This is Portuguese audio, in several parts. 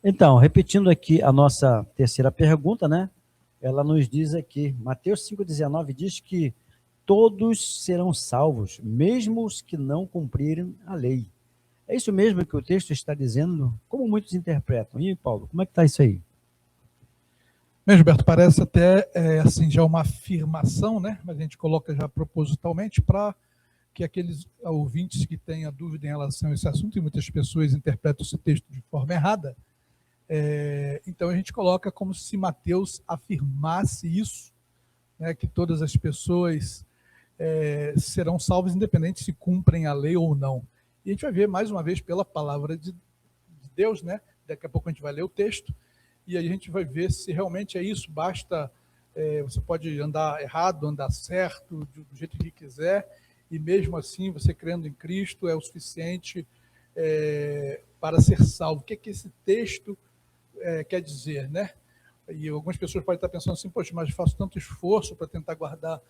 Então, repetindo aqui a nossa terceira pergunta, né? Ela nos diz aqui, Mateus 5,19 diz que todos serão salvos, mesmo os que não cumprirem a lei. É isso mesmo que o texto está dizendo? Como muitos interpretam? E, Paulo, como é que está isso aí? Bem, Gilberto, parece até assim, já uma afirmação, né? Mas a gente coloca já propositalmente para que aqueles ouvintes que tenham dúvida em relação a esse assunto, e muitas pessoas interpretam esse texto de forma errada, então a gente coloca como se Mateus afirmasse isso, né, que todas as pessoas serão salvas independente se cumprem a lei ou não. E a gente vai ver mais uma vez pela palavra de Deus, né? Daqui a pouco a gente vai ler o texto, e aí a gente vai ver se realmente é isso. Basta, você pode andar errado, andar certo, do jeito que quiser, e mesmo assim você crendo em Cristo é o suficiente para ser salvo. O que é que esse texto quer dizer, né? E algumas pessoas podem estar pensando assim, poxa, mas faço tanto esforço para tentar guardar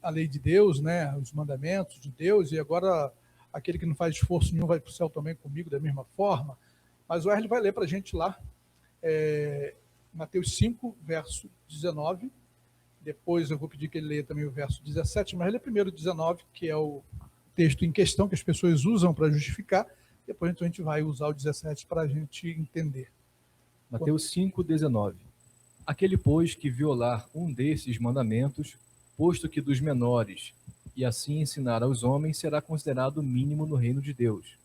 a lei de Deus, né? Os mandamentos de Deus, e agora aquele que não faz esforço nenhum vai para o céu também comigo da mesma forma. Mas o Erle vai ler para a gente lá, Mateus 5, verso 19. Depois eu vou pedir que ele leia também o verso 17, mas ele é primeiro 19, que é o texto em questão que as pessoas usam para justificar. Depois então a gente vai usar o 17 para a gente entender. Mateus 5,19. Aquele, pois, que violar um desses mandamentos, posto que dos menores, e assim ensinar aos homens, será considerado mínimo no reino de Deus.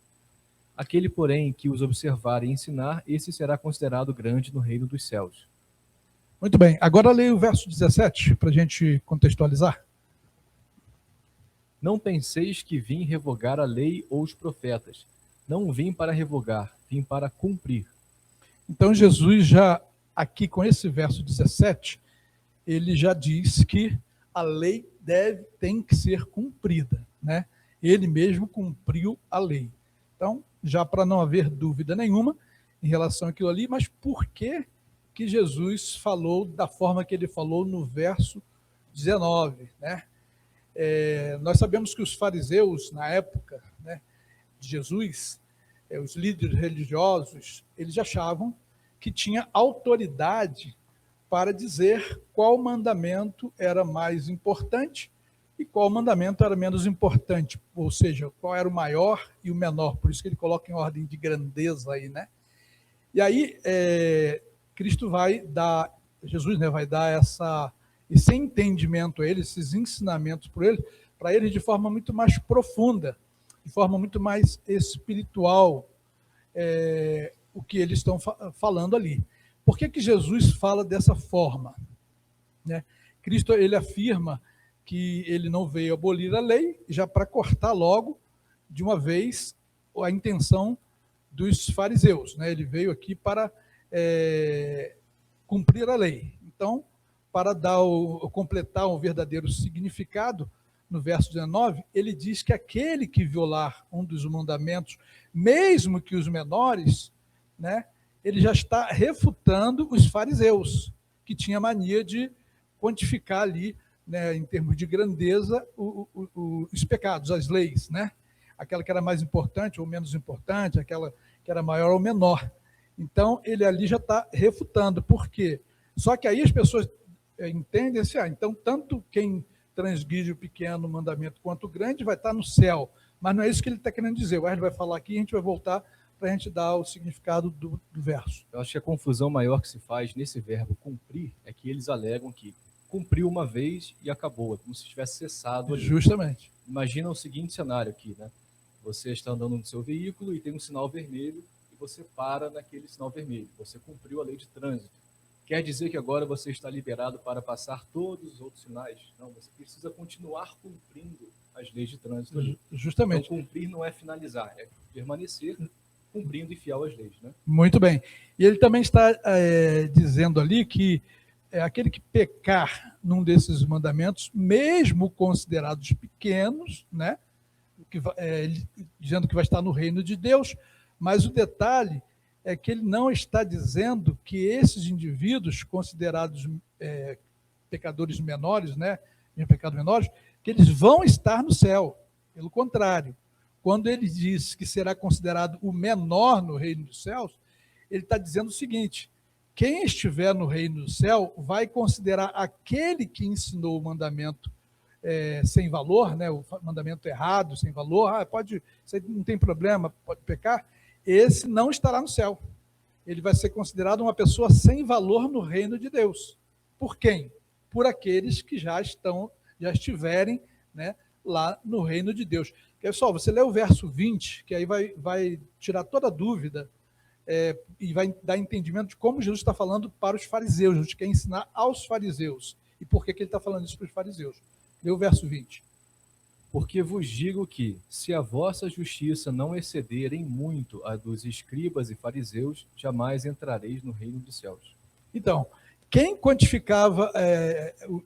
Aquele, porém, que os observar e ensinar, esse será considerado grande no reino dos céus. Muito bem, agora leia o verso 17, para a gente contextualizar. Não penseis que vim revogar a lei ou os profetas. Não vim para revogar, vim para cumprir. Então Jesus já, aqui com esse verso 17, ele já diz que a lei tem que ser cumprida, né? Ele mesmo cumpriu a lei. Então, já para não haver dúvida nenhuma em relação àquilo ali, mas por que Jesus falou da forma que ele falou no verso 19, né? Nós sabemos que os fariseus, na época, né, de Jesus, os líderes religiosos, eles achavam que tinha autoridade para dizer qual mandamento era mais importante e qual mandamento era menos importante, ou seja, qual era o maior e o menor, por isso que ele coloca em ordem de grandeza aí, né? E aí, Jesus, né, vai dar esse entendimento a eles, esses ensinamentos para eles de forma muito mais profunda, de forma muito mais espiritual, o que eles estão falando ali. Por que Jesus fala dessa forma? Né? Cristo, ele afirma que ele não veio abolir a lei, já para cortar logo, de uma vez, a intenção dos fariseus. Né? Ele veio aqui para cumprir a lei. Então, para completar um verdadeiro significado, no verso 19, ele diz que aquele que violar um dos mandamentos, mesmo que os menores, né, ele já está refutando os fariseus, que tinha mania de quantificar ali, né, em termos de grandeza, os pecados, as leis, né? Aquela que era mais importante ou menos importante, aquela que era maior ou menor. Então, ele ali já está refutando. Por quê? Só que aí as pessoas entendem assim, então, tanto quem transgride o pequeno mandamento quanto o grande vai estar no céu. Mas não é isso que ele está querendo dizer. O Erle vai falar aqui e a gente vai voltar para a gente dar o significado do verso. Eu acho que a confusão maior que se faz nesse verbo cumprir é que eles alegam que cumpriu uma vez e acabou, é como se tivesse cessado ali. Justamente. Imagina o seguinte cenário aqui, né? Você está andando no seu veículo e tem um sinal vermelho e você para naquele sinal vermelho. Você cumpriu a lei de trânsito. Quer dizer que agora você está liberado para passar todos os outros sinais? Não, você precisa continuar cumprindo as leis de trânsito ali. Justamente. Então, cumprir não é finalizar, é permanecer cumprindo e fiel às leis, né? Muito bem. E ele também está dizendo ali que aquele que pecar num desses mandamentos, mesmo considerados pequenos, né, dizendo que vai estar no reino de Deus, mas o detalhe é que ele não está dizendo que esses indivíduos considerados pecadores menores, né, pecados menores, que eles vão estar no céu. Pelo contrário, quando ele diz que será considerado o menor no reino dos céus, ele está dizendo o seguinte: quem estiver no reino do céu vai considerar aquele que ensinou o mandamento sem valor, né, o mandamento errado, sem valor, pode, não tem problema, pode pecar, esse não estará no céu. Ele vai ser considerado uma pessoa sem valor no reino de Deus. Por quem? Por aqueles que já estiverem, né, lá no reino de Deus. Pessoal, você lê o verso 20, que aí vai tirar toda a dúvida e vai dar entendimento de como Jesus está falando para os fariseus. Jesus quer ensinar aos fariseus. E por que ele está falando isso para os fariseus? Lê o verso 20. Porque vos digo que, se a vossa justiça não exceder em muito a dos escribas e fariseus, jamais entrareis no reino dos céus. Então, quem quantificava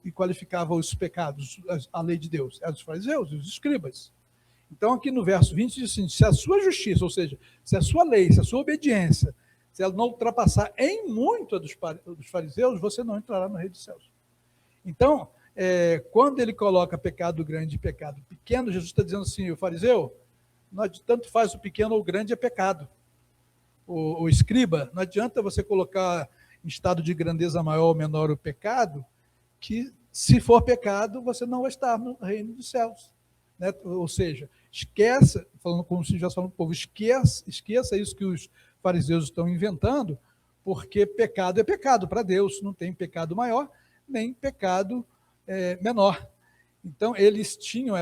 e qualificava os pecados, a lei de Deus? Eram os fariseus, os escribas. Então, aqui no verso 20 diz assim: se a sua justiça, ou seja, se a sua lei, se a sua obediência, se ela não ultrapassar em muito a dos fariseus, você não entrará no reino dos céus. Então, quando ele coloca pecado grande e pecado pequeno, Jesus está dizendo assim: o fariseu, não adianta, tanto faz o pequeno ou o grande é pecado. O escriba, não adianta você colocar em estado de grandeza maior ou menor o pecado, que se for pecado, você não vai estar no reino dos céus. Né? Ou seja, esqueça, falando como se já falando para o povo, esqueça isso que os fariseus estão inventando, porque pecado é pecado para Deus, não tem pecado maior, nem pecado menor. Então, eles tinham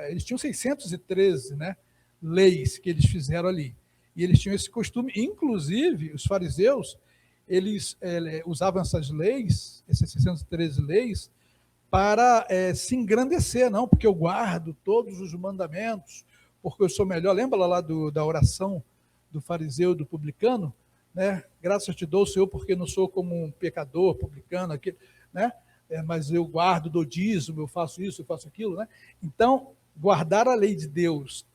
eles tinham 613, né, leis que eles fizeram ali. E eles tinham esse costume, inclusive, os fariseus, eles usavam essas leis, essas 613 leis, para se engrandecer, não, porque eu guardo todos os mandamentos, porque eu sou melhor. Lembra lá da oração do fariseu e do publicano? Né? Graças te dou, Senhor, porque não sou como um pecador, publicano, aquele, né? Mas eu guardo, dou dízimo, eu faço isso, eu faço aquilo. Né? Então, guardar a lei de Deus,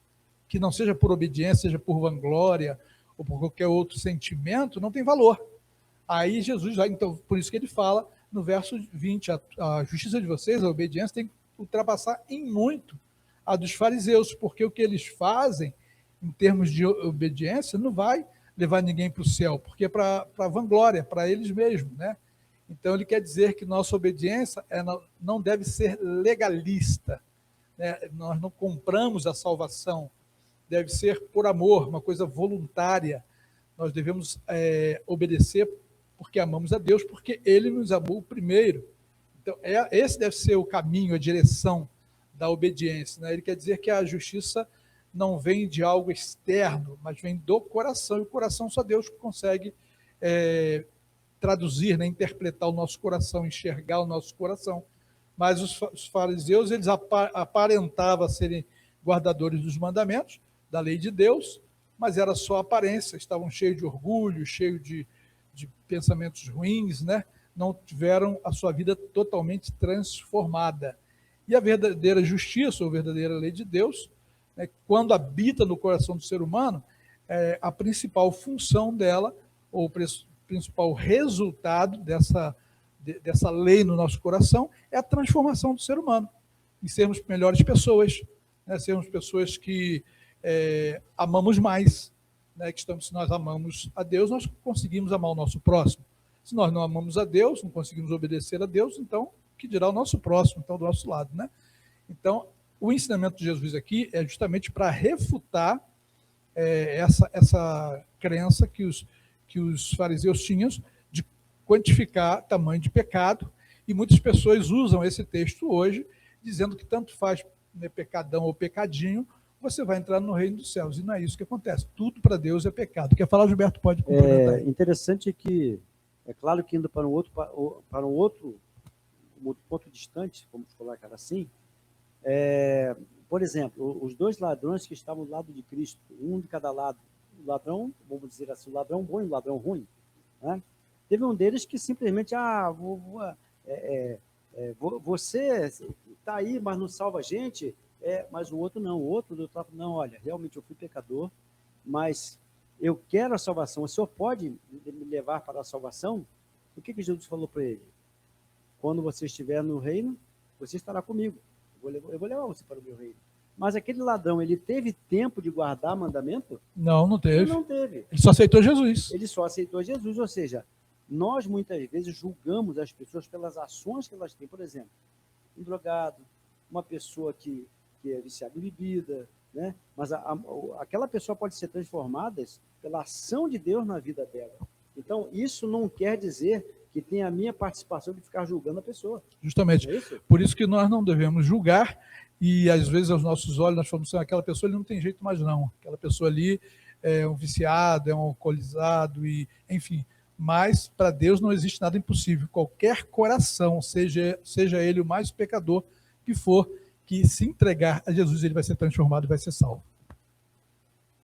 que não seja por obediência, seja por vanglória, ou por qualquer outro sentimento, não tem valor. Aí Jesus, então, por isso que ele fala no verso 20, a justiça de vocês, a obediência, tem que ultrapassar em muito a dos fariseus, porque o que eles fazem, em termos de obediência, não vai levar ninguém para o céu, porque é para vanglória, para eles mesmos, né? Então, ele quer dizer que nossa obediência não deve ser legalista, né? Nós não compramos a salvação, deve ser por amor, uma coisa voluntária. Nós devemos obedecer porque amamos a Deus, porque Ele nos amou primeiro. Então, esse deve ser o caminho, a direção da obediência. Né? Ele quer dizer que a justiça não vem de algo externo, mas vem do coração, e o coração só Deus consegue traduzir, né? Interpretar o nosso coração, enxergar o nosso coração. Mas os fariseus, eles aparentavam serem guardadores dos mandamentos, da lei de Deus, mas era só aparência, estavam cheios de orgulho, cheios de pensamentos ruins, né? Não tiveram a sua vida totalmente transformada. E a verdadeira justiça, ou verdadeira lei de Deus, né, quando habita no coração do ser humano, a principal função dela, ou o principal resultado dessa lei no nosso coração, é a transformação do ser humano, em sermos melhores pessoas, né, sermos pessoas que amamos mais, né, se nós amamos a Deus, nós conseguimos amar o nosso próximo. Se nós não amamos a Deus, não conseguimos obedecer a Deus, então, que dirá o nosso próximo, então, do nosso lado, né? Então, o ensinamento de Jesus aqui é justamente para refutar essa crença que os fariseus tinham de quantificar tamanho de pecado, e muitas pessoas usam esse texto hoje, dizendo que tanto faz, né, pecadão ou pecadinho, você vai entrar no reino dos céus. E não é isso que acontece. Tudo para Deus é pecado. Quer falar, Gilberto? Pode complementar. Interessante que, é claro que indo para um outro ponto distante, vamos colocar assim, por exemplo, os dois ladrões que estavam do lado de Cristo, um de cada lado, o ladrão, vamos dizer assim, o ladrão bom e o ladrão ruim, né? Teve um deles que simplesmente, você está aí, mas não salva a gente. Mas o outro não, não, olha, realmente eu fui pecador, mas eu quero a salvação, o Senhor pode me levar para a salvação? O que Jesus falou para ele? Quando você estiver no reino, você estará comigo, eu vou levar você para o meu reino. Mas aquele ladrão, ele teve tempo de guardar mandamento? Não, não Ele teve. não teve. Ele só aceitou Jesus. Ele só aceitou Jesus, ou seja, nós muitas vezes julgamos as pessoas pelas ações que elas têm. Por exemplo, um drogado, uma pessoa que é viciada em bebida, né? Mas aquela pessoa pode ser transformada pela ação de Deus na vida dela. Então, isso não quer dizer que tem a minha participação de ficar julgando a pessoa. Justamente. É isso? Por isso que nós não devemos julgar e, às vezes, aos nossos olhos, nós falamos assim, aquela pessoa ele não tem jeito mais não. Aquela pessoa ali é um viciado, é um alcoolizado, e, enfim. Mas, para Deus, não existe nada impossível. Qualquer coração, seja ele o mais pecador que for, que se entregar a Jesus, ele vai ser transformado e vai ser salvo.